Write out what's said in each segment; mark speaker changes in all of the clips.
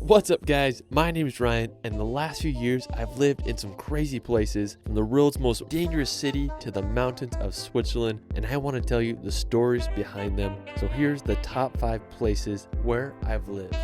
Speaker 1: What's up guys, my name is Ryan, and in the last few years I've lived in some crazy places, from the world's most dangerous city to the mountains of Switzerland, and I want to tell you the stories behind them. So here's the top 5 places where I've lived.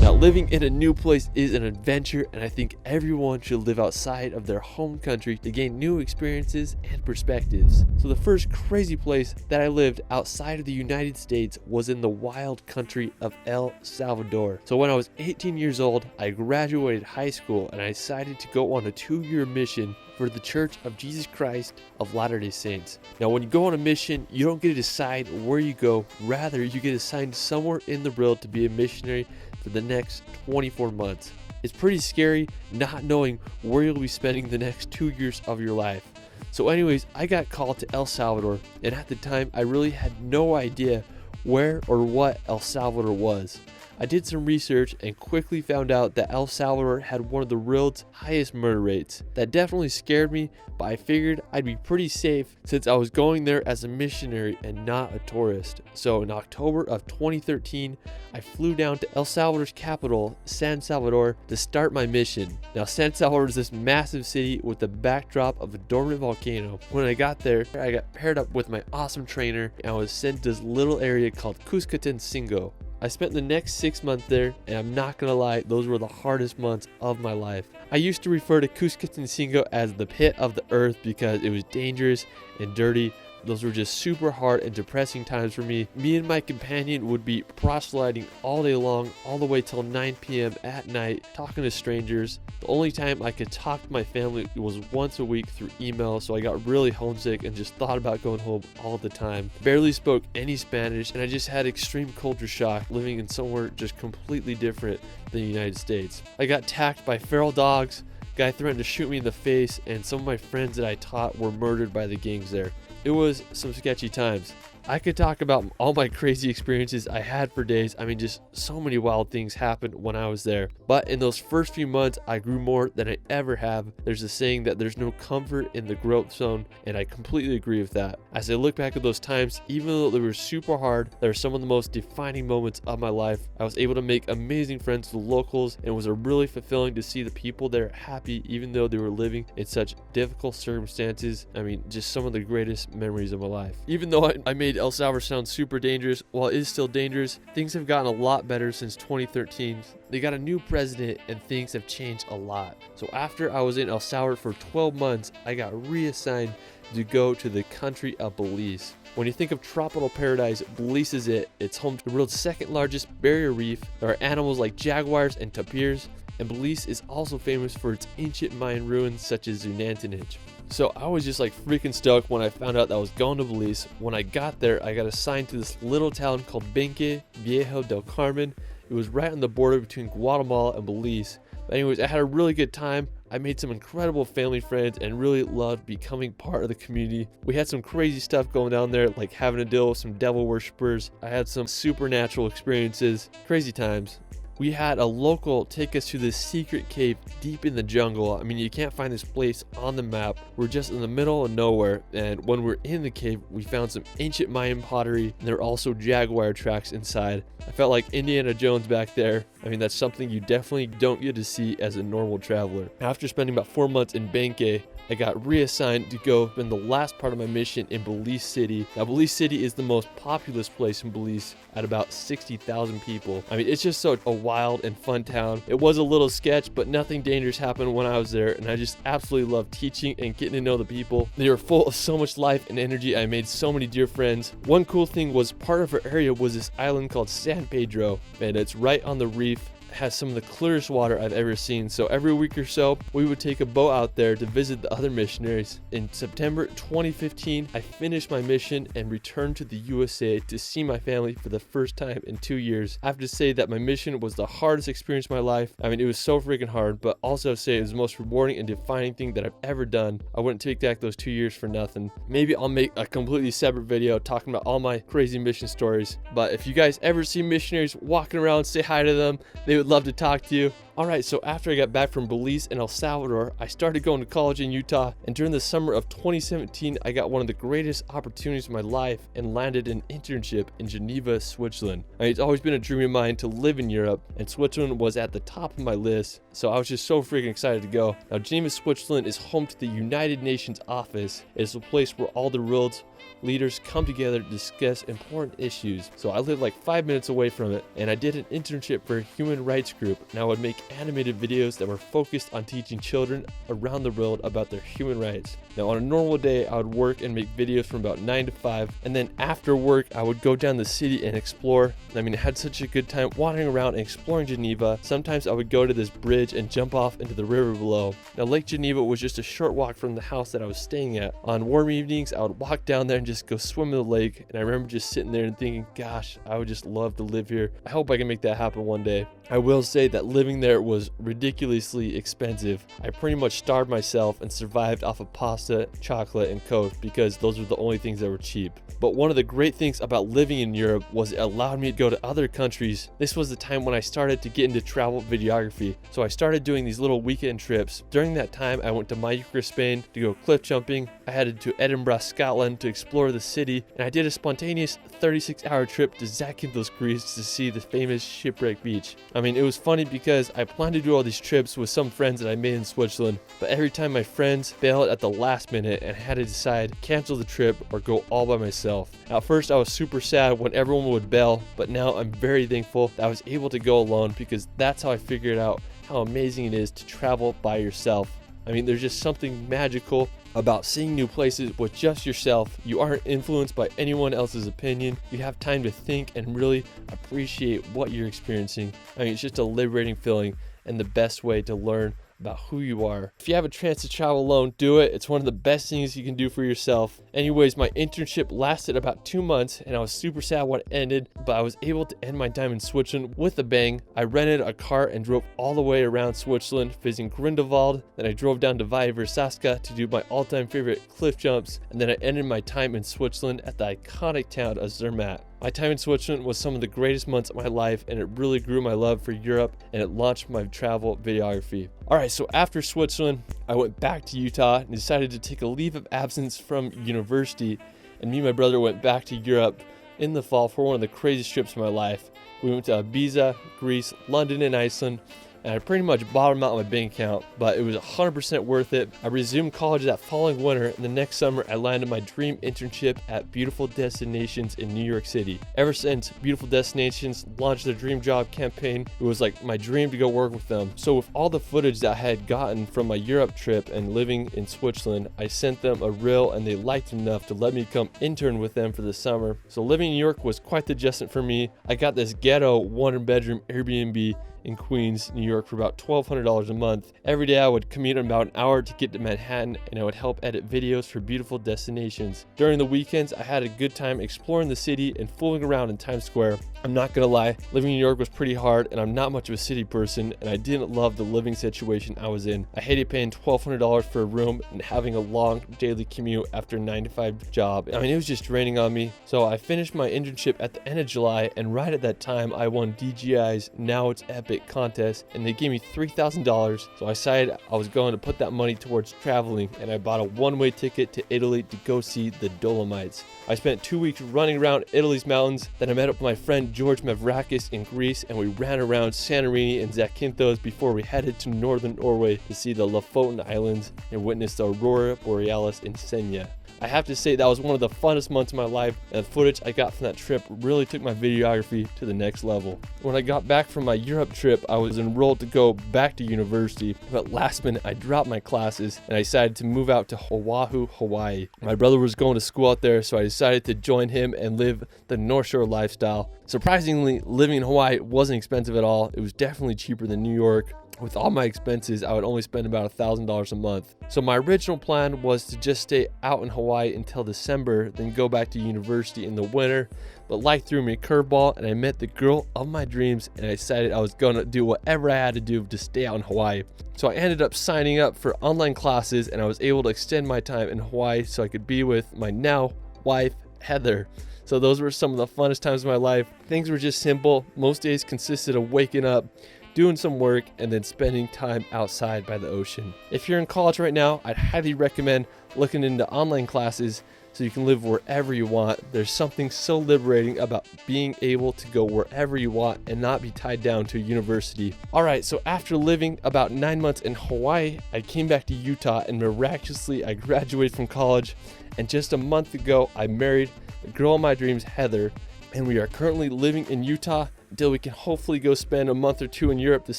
Speaker 1: Now, living in a new place is an adventure, and I think everyone should live outside of their home country to gain new experiences and perspectives. So the first crazy place that I lived outside of the United States was in the wild country of El Salvador. So when I was 18 years old, I graduated high school and I decided to go on a 2-year mission for the Church of Jesus Christ of Latter-day Saints. Now, when you go on a mission, you don't get to decide where you go. Rather, you get assigned somewhere in the world to be a missionary for the next 24 months. It's pretty scary not knowing where you'll be spending the next 2 years of your life. So anyways, I got called to El Salvador, and at the time, I really had no idea where or what El Salvador was. I did some research and quickly found out that El Salvador had one of the world's highest murder rates. That definitely scared me, but I figured I'd be pretty safe since I was going there as a missionary and not a tourist. So in October of 2013, I flew down to El Salvador's capital, San Salvador, to start my mission. Now, San Salvador is this massive city with the backdrop of a dormant volcano. When I got there, I got paired up with my awesome trainer and I was sent to this little area called Cusco. I spent the next 6 months there, and I'm not gonna lie, those were the hardest months of my life. I used to refer to Cusco as the pit of the earth because it was dangerous and dirty. Those were just super hard and depressing times for me. Me and my companion would be proselyting all day long, all the way till 9 p.m. at night, talking to strangers. The only time I could talk to my family was once a week through email, so I got really homesick and just thought about going home all the time. Barely spoke any Spanish, and I just had extreme culture shock living in somewhere just completely different than the United States. I got attacked by feral dogs, guy threatened to shoot me in the face, and some of my friends that I taught were murdered by the gangs there. It was some sketchy times. I could talk about all my crazy experiences I had for days. I mean, just so many wild things happened when I was there. But in those first few months, I grew more than I ever have. There's a saying that there's no comfort in the growth zone, and I completely agree with that. As I look back at those times, even though they were super hard, they were some of the most defining moments of my life. I was able to make amazing friends with locals, and it was really fulfilling to see the people there happy, even though they were living in such difficult circumstances. I mean, just some of the greatest memories of my life. Even though I made El Salvador sounds super dangerous, while it is still dangerous, things have gotten a lot better since 2013. They got a new president and things have changed a lot. So after I was in El Salvador for 12 months, I got reassigned to go to the country of Belize. When you think of tropical paradise, Belize is it. It's home to the world's second largest barrier reef. There are animals like jaguars and tapirs, and Belize is also famous for its ancient Mayan ruins such as Zunantanage. So I was just like freaking stoked when I found out that I was going to Belize. When I got there, I got assigned to this little town called Benque Viejo del Carmen. It was right on the border between Guatemala and Belize. But anyways, I had a really good time. I made some incredible family friends and really loved becoming part of the community. We had some crazy stuff going down there, like having to deal with some devil worshippers. I had some supernatural experiences, crazy times. We had a local take us to this secret cave deep in the jungle. I mean, you can't find this place on the map. We're just in the middle of nowhere, and when we're in the cave, we found some ancient Mayan pottery, and there were also jaguar tracks inside. I felt like Indiana Jones back there. I mean, that's something you definitely don't get to see as a normal traveler. After spending about 4 months in Benque, I got reassigned to go spend the last part of my mission in Belize City. Now, Belize City is the most populous place in Belize at about 60,000 people. I mean, it's just such a wild and fun town. It was a little sketch, but nothing dangerous happened when I was there, and I just absolutely loved teaching and getting to know the people. They were full of so much life and energy. I made so many dear friends. One cool thing was part of our area was this island called San Pedro, and it's right on the reef. Has some of the clearest water I've ever seen. So every week or so, we would take a boat out there to visit the other missionaries. In September 2015, I finished my mission and returned to the USA to see my family for the first time in 2 years. I have to say that my mission was the hardest experience of my life. I mean, it was so freaking hard, but also say it was the most rewarding and defining thing that I've ever done. I wouldn't take back those 2 years for nothing. Maybe I'll make a completely separate video talking about all my crazy mission stories. But if you guys ever see missionaries walking around, say hi to them. They would would love to talk to you. Alright, so after I got back from Belize and El Salvador, I started going to college in Utah, and during the summer of 2017, I got one of the greatest opportunities of my life and landed an internship in Geneva, Switzerland. It's always been a dream of mine to live in Europe, and Switzerland was at the top of my list, so I was just so freaking excited to go. Now, Geneva, Switzerland is home to the United Nations office. It's a place where all the world's leaders come together to discuss important issues. So I lived like 5 minutes away from it, and I did an internship for a human rights group, and I would make animated videos that were focused on teaching children around the world about their human rights. Now, on a normal day, I would work and make videos from about 9 to 5, and then after work, I would go down the city and explore. I had such a good time wandering around and exploring Geneva. Sometimes I would go to this bridge and jump off into the river below. Now, Lake Geneva was just a short walk from the house that I was staying at. On warm evenings, I would walk down there and just go swim in the lake, and I remember just sitting there and thinking, gosh, I would just love to live here. I hope I can make that happen one day. I will say that living there was ridiculously expensive. I pretty much starved myself and survived off of pasta, chocolate, and Coke because those were the only things that were cheap. But one of the great things about living in Europe was it allowed me to go to other countries. This was the time when I started to get into travel videography. So I started doing these little weekend trips. During that time, I went to Mallorca, Spain to go cliff jumping. I headed to Edinburgh, Scotland to explore the city. And I did a spontaneous 36-hour trip to Zakynthos, Greece to see the famous shipwreck beach. It was funny because I planned to do all these trips with some friends that I made in Switzerland, but every time my friends bailed at the last minute and I had to decide cancel the trip or go all by myself. At first I was super sad when everyone would bail, but now I'm very thankful that I was able to go alone because that's how I figured out how amazing it is to travel by yourself. There's just something magical about seeing new places with just yourself. You aren't influenced by anyone else's opinion. You have time to think and really appreciate what you're experiencing. It's just a liberating feeling and the best way to learn about who you are. If you have a chance to travel alone, do it. It's one of the best things you can do for yourself. Anyways, my internship lasted about 2 months and I was super sad when it ended, but I was able to end my time in Switzerland with a bang. I rented a car and drove all the way around Switzerland, visiting Grindelwald. Then I drove down to Weihersaska to do my all-time favorite cliff jumps, and then I ended my time in Switzerland at the iconic town of Zermatt. My time in Switzerland was some of the greatest months of my life, and it really grew my love for Europe, and it launched my travel videography. Alright, so after Switzerland, I went back to Utah and decided to take a leave of absence from university, and me and my brother went back to Europe in the fall for one of the craziest trips of my life. We went to Ibiza, Greece, London, and Iceland, and I pretty much bottomed out my bank account, but it was 100% worth it. I resumed college that following winter, and the next summer I landed my dream internship at Beautiful Destinations in New York City. Ever since Beautiful Destinations launched their dream job campaign, it was like my dream to go work with them. So with all the footage that I had gotten from my Europe trip and living in Switzerland, I sent them a reel and they liked it enough to let me come intern with them for the summer. So living in New York was quite the adjustment for me. I got this ghetto 1-bedroom Airbnb in Queens, New York for about $1,200 a month. Every day I would commute about an hour to get to Manhattan, and I would help edit videos for Beautiful Destinations. During the weekends, I had a good time exploring the city and fooling around in Times Square. I'm not gonna lie, living in New York was pretty hard, and I'm not much of a city person, and I didn't love the living situation I was in. I hated paying $1,200 for a room and having a long daily commute after a 9-to-5 job. It was just draining on me. So I finished my internship at the end of July, and right at that time, I won DJI's Now It's Epic contest, and they gave me $3,000. So I decided I was going to put that money towards traveling, and I bought a one-way ticket to Italy to go see the Dolomites. I spent 2 weeks running around Italy's mountains. Then I met up with my friend George Mavrakis in Greece, and we ran around Santorini and Zakynthos before we headed to northern Norway to see the Lofoten Islands and witness the Aurora Borealis in Senja. I have to say that was one of the funnest months of my life, and the footage I got from that trip really took my videography to the next level. When I got back from my Europe trip, I was enrolled to go back to university, but last minute I dropped my classes and I decided to move out to Oahu, Hawaii. My brother was going to school out there, so I decided to join him and live the North Shore lifestyle. Surprisingly, living in Hawaii wasn't expensive at all. It was definitely cheaper than New York. With all my expenses, I would only spend about $1,000 a month. So my original plan was to just stay out in Hawaii until December, then go back to university in the winter. But life threw me a curveball, and I met the girl of my dreams, and I decided I was going to do whatever I had to do to stay out in Hawaii. So I ended up signing up for online classes, and I was able to extend my time in Hawaii so I could be with my now wife, Heather. So those were some of the funnest times of my life. Things were just simple. Most days consisted of waking up, doing some work, and then spending time outside by the ocean. If you're in college right now, I'd highly recommend looking into online classes so you can live wherever you want. There's something so liberating about being able to go wherever you want and not be tied down to a university. Alright, so after living about 9 months in Hawaii, I came back to Utah and miraculously I graduated from college, and just a month ago I married the girl of my dreams, Heather, and we are currently living in Utah until we can hopefully go spend a month or two in Europe this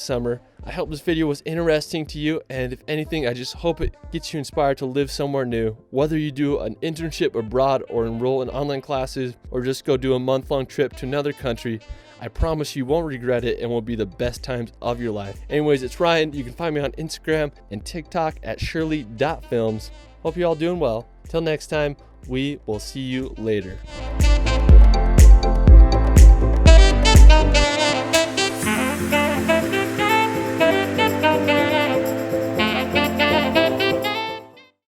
Speaker 1: summer. I hope this video was interesting to you, and if anything, I just hope it gets you inspired to live somewhere new. Whether you do an internship abroad or enroll in online classes or just go do a month-long trip to another country, I promise you won't regret it and will be the best times of your life. Anyways, it's Ryan. You can find me on Instagram and TikTok at shirley.films. Hope you're all doing well. Till next time, we will see you later.